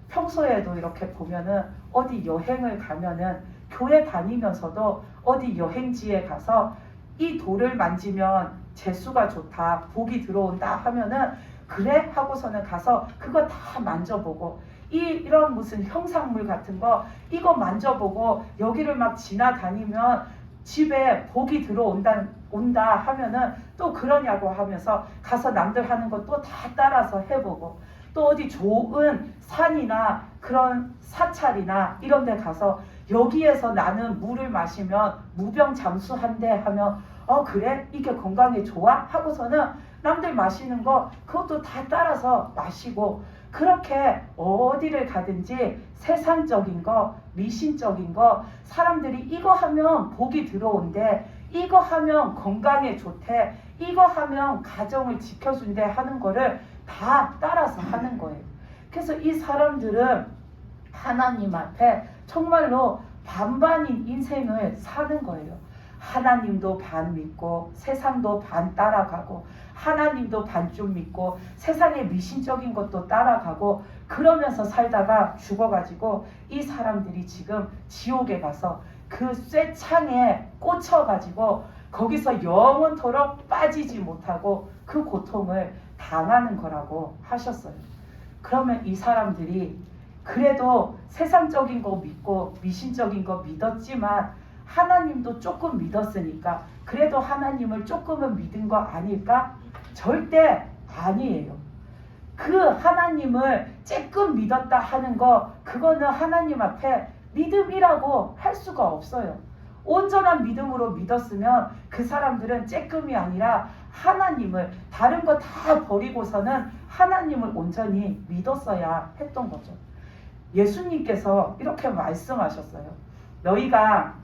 S1: 평소에도 이렇게 보면은 어디 여행을 가면은 교회 다니면서도 어디 여행지에 가서 이 돌을 만지면 재수가 좋다, 복이 들어온다 하면은 그래? 하고서는 가서 그거 다 만져보고 이런 무슨 형상물 같은 거 이거 만져보고 여기를 막 지나다니면 집에 복이 온다 하면은 또 그러냐고 하면서 가서 남들 하는 거 또 다 따라서 해보고 또 어디 좋은 산이나 그런 사찰이나 이런 데 가서 여기에서 나는 물을 마시면 무병장수한대 하면 그래? 이게 건강에 좋아? 하고서는 남들 마시는 거 그것도 다 따라서 마시고 그렇게 어디를 가든지 세상적인 거, 미신적인 거 사람들이 이거 하면 복이 들어온대, 이거 하면 건강에 좋대, 이거 하면 가정을 지켜준대 하는 거를 다 따라서 하는 거예요. 그래서 이 사람들은 하나님 앞에 정말로 반반인 인생을 사는 거예요. 하나님도 반 믿고 세상도 반 따라가고 하나님도 반쯤 믿고 세상의 미신적인 것도 따라가고 그러면서 살다가 죽어가지고 이 사람들이 지금 지옥에 가서 그 쇠창에 꽂혀가지고 거기서 영원토록 빠지지 못하고 그 고통을 당하는 거라고 하셨어요. 그러면 이 사람들이 그래도 세상적인 거 믿고 미신적인 거 믿었지만 하나님도 조금 믿었으니까 그래도 하나님을 조금은 믿은 거 아닐까? 절대 아니에요. 그 하나님을 조금 믿었다 하는 거 그거는 하나님 앞에 믿음이라고 할 수가 없어요. 온전한 믿음으로 믿었으면 그 사람들은 조금이 아니라 하나님을 다른 거 다 버리고서는 하나님을 온전히 믿었어야 했던 거죠. 예수님께서 이렇게 말씀하셨어요. 너희가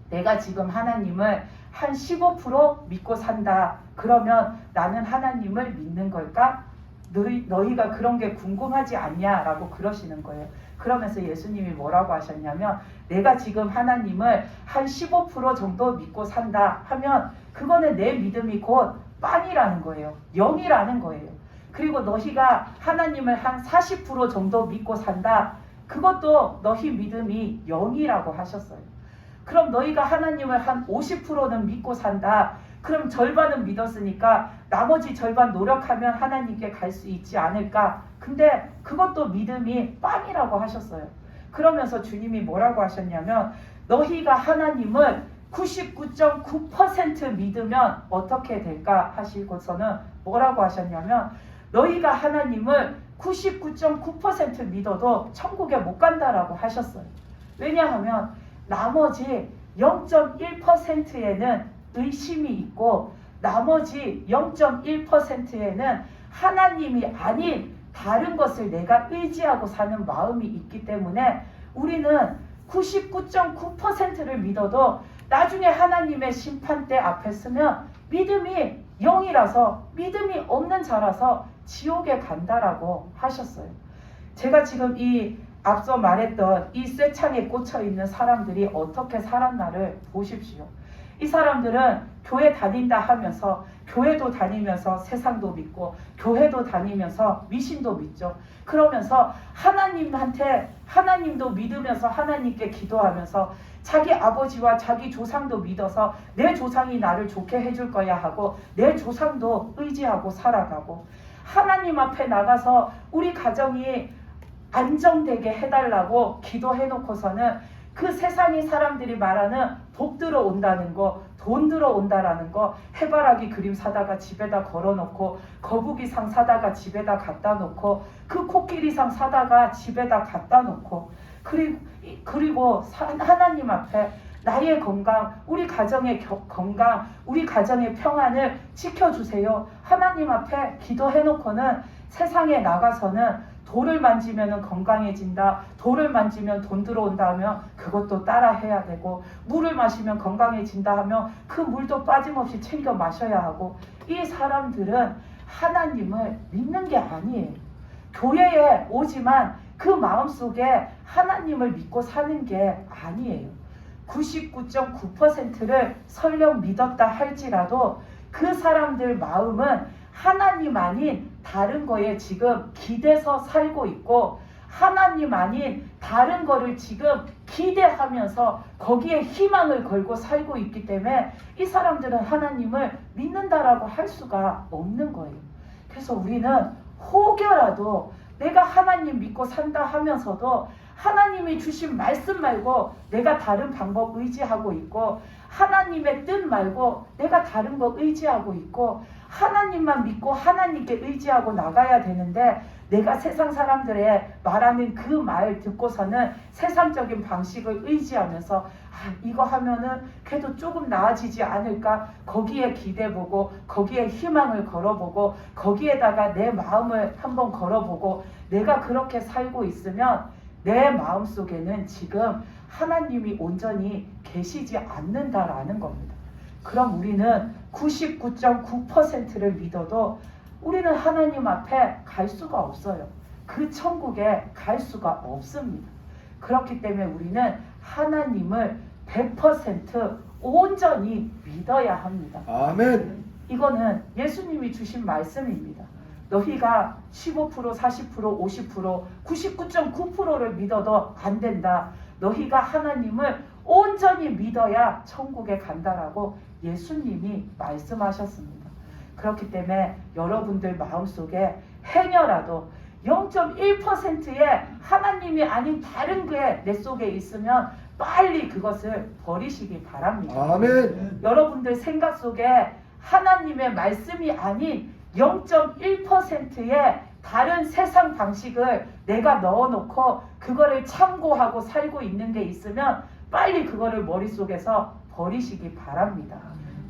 S1: 내가 지금 하나님을 한 15% 믿고 산다. 그러면 나는 하나님을 믿는 걸까? 너희가 그런 게 궁금하지 않냐라고 그러시는 거예요. 그러면서 예수님이 뭐라고 하셨냐면 내가 지금 하나님을 한 15% 정도 믿고 산다 하면 그거는 내 믿음이 곧 빵이라는 거예요. 0이라는 거예요. 그리고 너희가 하나님을 한 40% 정도 믿고 산다. 그것도 너희 믿음이 0이라고 하셨어요. 그럼 너희가 하나님을 한 50%는 믿고 산다. 그럼 절반은 믿었으니까 나머지 절반 노력하면 하나님께 갈 수 있지 않을까? 근데 그것도 믿음이 빵이라고 하셨어요. 그러면서 주님이 뭐라고 하셨냐면 너희가 하나님을 99.9% 믿으면 어떻게 될까 하시고서는 뭐라고 하셨냐면 너희가 하나님을 99.9% 믿어도 천국에 못 간다라고 하셨어요. 왜냐하면 나머지 0.1%에는 의심이 있고 나머지 0.1%에는 하나님이 아닌 다른 것을 내가 의지하고 사는 마음이 있기 때문에 우리는 99.9%를 믿어도 나중에 하나님의 심판대 앞에 서면 믿음이 0이라서 믿음이 없는 자라서 지옥에 간다라고 하셨어요. 제가 지금 이 앞서 말했던 이 쇠창에 꽂혀 있는 사람들이 어떻게 살았나를 보십시오. 이 사람들은 교회 다닌다 하면서 교회도 다니면서 세상도 믿고 교회도 다니면서 미신도 믿죠. 그러면서 하나님도 믿으면서 하나님께 기도하면서 자기 아버지와 자기 조상도 믿어서 내 조상이 나를 좋게 해줄 거야 하고 내 조상도 의지하고 살아가고 하나님 앞에 나가서 우리 가정이 안정되게 해달라고 기도해놓고서는 그 세상의 사람들이 말하는 복 들어온다는 거, 돈 들어온다라는 거, 해바라기 그림 사다가 집에다 걸어놓고 거북이상 사다가 집에다 갖다 놓고 그 코끼리상 사다가 집에다 갖다 놓고 그리고 하나님 앞에 나의 건강, 우리 가정의 건강, 우리 가정의 평안을 지켜주세요. 하나님 앞에 기도해놓고는 세상에 나가서는 돌을 만지면 건강해진다, 돌을 만지면 돈 들어온다 하면 그것도 따라 해야 되고, 물을 마시면 건강해진다 하면 그 물도 빠짐없이 챙겨 마셔야 하고, 이 사람들은 하나님을 믿는 게 아니에요. 교회에 오지만 그 마음속에 하나님을 믿고 사는 게 아니에요. 99.9%를 설령 믿었다 할지라도 그 사람들 마음은 하나님 아닌 다른 거에 지금 기대서 살고 있고, 하나님 아닌 다른 거를 지금 기대하면서 거기에 희망을 걸고 살고 있기 때문에 이 사람들은 하나님을 믿는다라고 할 수가 없는 거예요. 그래서 우리는 혹여라도 내가 하나님 믿고 산다 하면서도 하나님이 주신 말씀 말고 내가 다른 방법 의지하고 있고, 하나님의 뜻 말고 내가 다른 거 의지하고 있고, 하나님만 믿고 하나님께 의지하고 나가야 되는데, 내가 세상 사람들의 말하는 그 말 듣고서는 세상적인 방식을 의지하면서 이거 하면은 그래도 조금 나아지지 않을까, 거기에 기대보고 거기에 희망을 걸어보고 거기에다가 내 마음을 한번 걸어보고 내가 그렇게 살고 있으면 내 마음속에는 지금 하나님이 온전히 계시지 않는다라는 겁니다. 그럼 우리는 99.9%를 믿어도 우리는 하나님 앞에 갈 수가 없어요. 그 천국에 갈 수가 없습니다. 그렇기 때문에 우리는 하나님을 100% 온전히 믿어야 합니다.
S2: 아멘.
S1: 이거는 예수님이 주신 말씀입니다. 너희가 15%, 40%, 50%, 99.9%를 믿어도 안 된다. 너희가 하나님을 온전히 믿어야 천국에 간다라고 예수님이 말씀하셨습니다. 그렇기 때문에 여러분들 마음속에 행여라도 0.1%의 하나님이 아닌 다른 게 내 속에 있으면 빨리 그것을 버리시기 바랍니다.
S2: 아멘.
S1: 여러분들 생각 속에 하나님의 말씀이 아닌 0.1%의 다른 세상 방식을 내가 넣어놓고 그거를 참고하고 살고 있는 게 있으면 빨리 그거를 머릿속에서 버리시기 바랍니다.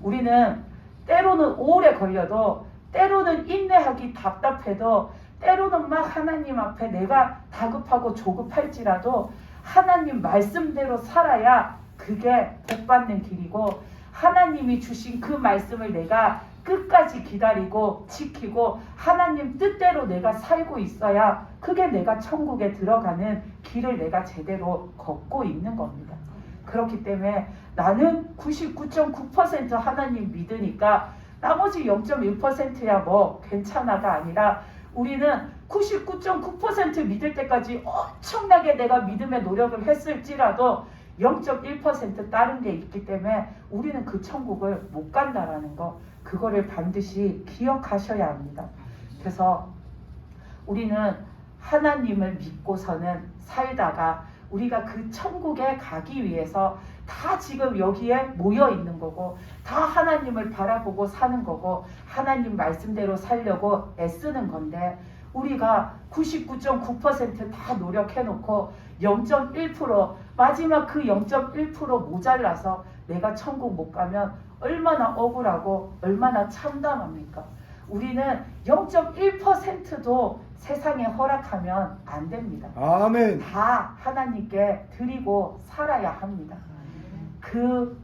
S1: 우리는 때로는 오래 걸려도, 때로는 인내하기 답답해도, 때로는 막 하나님 앞에 내가 다급하고 조급할지라도 하나님 말씀대로 살아야 그게 복받는 길이고, 하나님이 주신 그 말씀을 내가 끝까지 기다리고 지키고 하나님 뜻대로 내가 살고 있어야 그게 내가 천국에 들어가는 길을 내가 제대로 걷고 있는 겁니다. 그렇기 때문에 나는 99.9% 하나님 믿으니까 나머지 0.1%야 뭐 괜찮아가 아니라, 우리는 99.9% 믿을 때까지 엄청나게 내가 믿음의 노력을 했을지라도 0.1% 다른 게 있기 때문에 우리는 그 천국을 못 간다라는 거, 그거를 반드시 기억하셔야 합니다. 그래서 우리는 하나님을 믿고서는 살다가 우리가 그 천국에 가기 위해서 다 지금 여기에 모여 있는 거고, 다 하나님을 바라보고 사는 거고, 하나님 말씀대로 살려고 애쓰는 건데, 우리가 99.9% 다 노력해놓고 0.1% 마지막 그 0.1% 모자라서 내가 천국 못 가면 얼마나 억울하고 얼마나 참담합니까? 우리는 0.1%도 세상에 허락하면 안 됩니다.
S2: 아멘.
S1: 다 하나님께 드리고 살아야 합니다. 그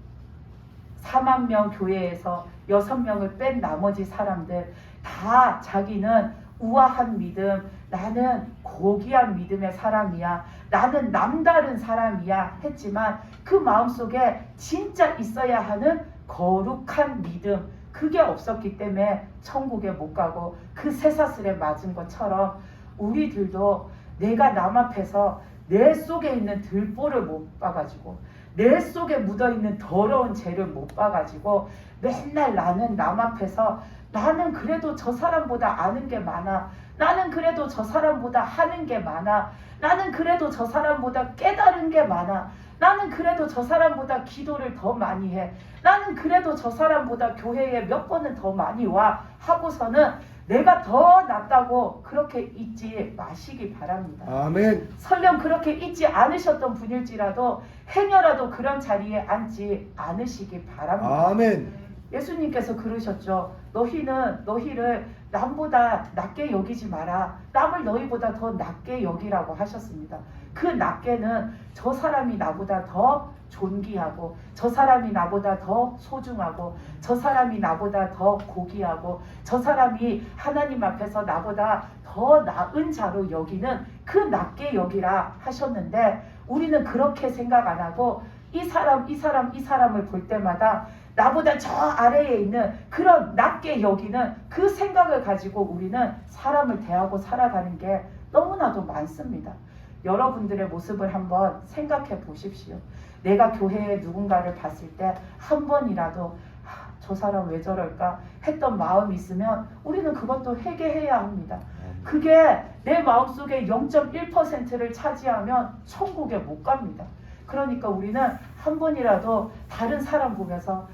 S1: 4만 명 교회에서 6명을 뺀 나머지 사람들 다 자기는 우아한 믿음, 나는 고귀한 믿음의 사람이야, 나는 남다른 사람이야 했지만 그 마음속에 진짜 있어야 하는 거룩한 믿음, 그게 없었기 때문에 천국에 못 가고 그 쇠사슬에 맞은 것처럼 우리들도 내가 남 앞에서 내 속에 있는 들보를 못 봐가지고, 내 속에 묻어있는 더러운 죄를 못 봐가지고 맨날 나는 남 앞에서 나는 그래도 저 사람보다 아는 게 많아. 나는 그래도 저 사람보다 하는 게 많아. 나는 그래도 저 사람보다 깨달은 게 많아. 나는 그래도 저 사람보다 기도를 더 많이 해. 나는 그래도 저 사람보다 교회에 몇 번은 더 많이 와. 하고서는 내가 더 낫다고 그렇게 잊지 마시기 바랍니다.
S2: 아멘.
S1: 설령 그렇게 잊지 않으셨던 분일지라도 행여라도 그런 자리에 앉지 않으시기 바랍니다.
S2: 아멘.
S1: 예수님께서 그러셨죠. 너희를 남보다 낮게 여기지 마라. 남을 너희보다 더 낮게 여기라고 하셨습니다. 그 낮게는 저 사람이 나보다 더 존귀하고, 저 사람이 나보다 더 소중하고, 저 사람이 나보다 더 고귀하고, 저 사람이 하나님 앞에서 나보다 더 나은 자로 여기는 그 낮게 여기라 하셨는데, 우리는 그렇게 생각 안 하고 이 사람을 볼 때마다 나보다 저 아래에 있는 그런 낮게 여기는 그 생각을 가지고 우리는 사람을 대하고 살아가는 게 너무나도 많습니다. 여러분들의 모습을 한번 생각해 보십시오. 내가 교회에 누군가를 봤을 때 한 번이라도 저 사람 왜 저럴까 했던 마음이 있으면 우리는 그것도 회개해야 합니다. 그게 내 마음속에 0.1%를 차지하면 천국에 못 갑니다. 그러니까 우리는 한 번이라도 다른 사람 보면서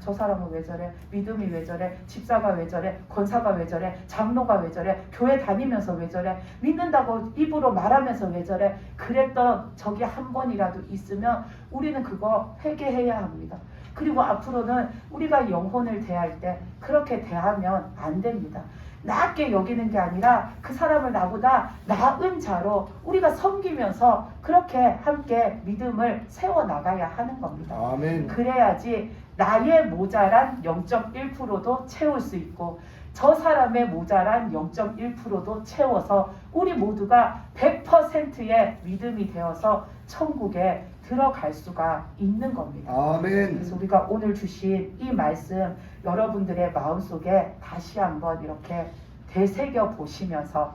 S1: 저 사람은 왜 저래? 믿음이 왜 저래? 집사가 왜 저래? 권사가 왜 저래? 장로가 왜 저래? 교회 다니면서 왜 저래? 믿는다고 입으로 말하면서 왜 저래? 그랬던 적이 한 번이라도 있으면 우리는 그거 회개해야 합니다. 그리고 앞으로는 우리가 영혼을 대할 때 그렇게 대하면 안 됩니다. 낮게 여기는 게 아니라 그 사람을 나보다 나은 자로 우리가 섬기면서 그렇게 함께 믿음을 세워나가야 하는 겁니다.
S2: 아멘.
S1: 그래야지 나의 모자란 0.1%도 채울 수 있고 저 사람의 모자란 0.1%도 채워서 우리 모두가 100%의 믿음이 되어서 천국에 들어갈 수가 있는 겁니다.
S2: 아멘.
S1: 그래서 우리가 오늘 주신 이 말씀 여러분들의 마음속에 다시 한번 이렇게 되새겨 보시면서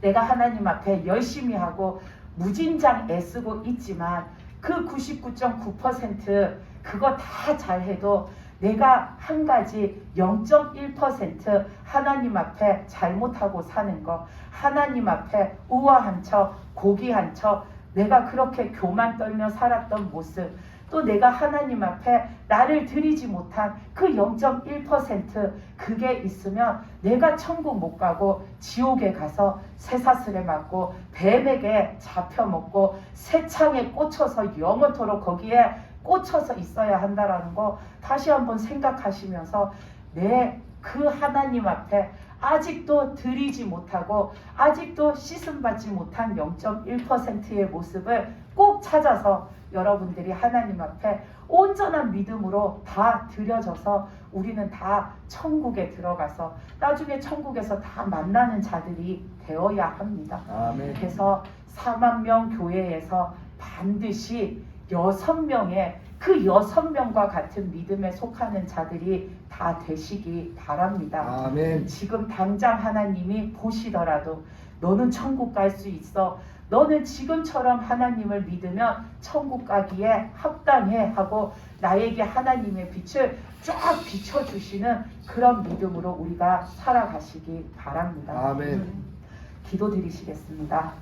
S1: 내가 하나님 앞에 열심히 하고 무진장 애쓰고 있지만 그 99.9% 그거 다 잘해도 내가 한 가지 0.1% 하나님 앞에 잘못하고 사는 거, 하나님 앞에 우아한 척, 고귀한 척, 내가 그렇게 교만 떨며 살았던 모습, 또 내가 하나님 앞에 나를 드리지 못한 그 0.1% 그게 있으면 내가 천국 못 가고 지옥에 가서 쇠사슬에 맞고 뱀에게 잡혀먹고 새창에 꽂혀서 영원토록 거기에 꽂혀서 있어야 한다라는 거 다시 한번 생각하시면서 내 그 하나님 앞에 아직도 드리지 못하고 아직도 씻음받지 못한 0.1%의 모습을 꼭 찾아서 여러분들이 하나님 앞에 온전한 믿음으로 다 드려져서 우리는 다 천국에 들어가서 나중에 천국에서 다 만나는 자들이 되어야 합니다.
S2: 아멘.
S1: 그래서 4만 명 교회에서 반드시 6명의 그 6명과 같은 믿음에 속하는 자들이 다 되시기 바랍니다.
S2: 아멘.
S1: 지금 당장 하나님이 보시더라도 너는 천국 갈 수 있어. 너는 지금처럼 하나님을 믿으면 천국 가기에 합당해 하고 나에게 하나님의 빛을 쫙 비춰주시는 그런 믿음으로 우리가 살아가시기 바랍니다.
S2: 아멘.
S1: 기도드리시겠습니다.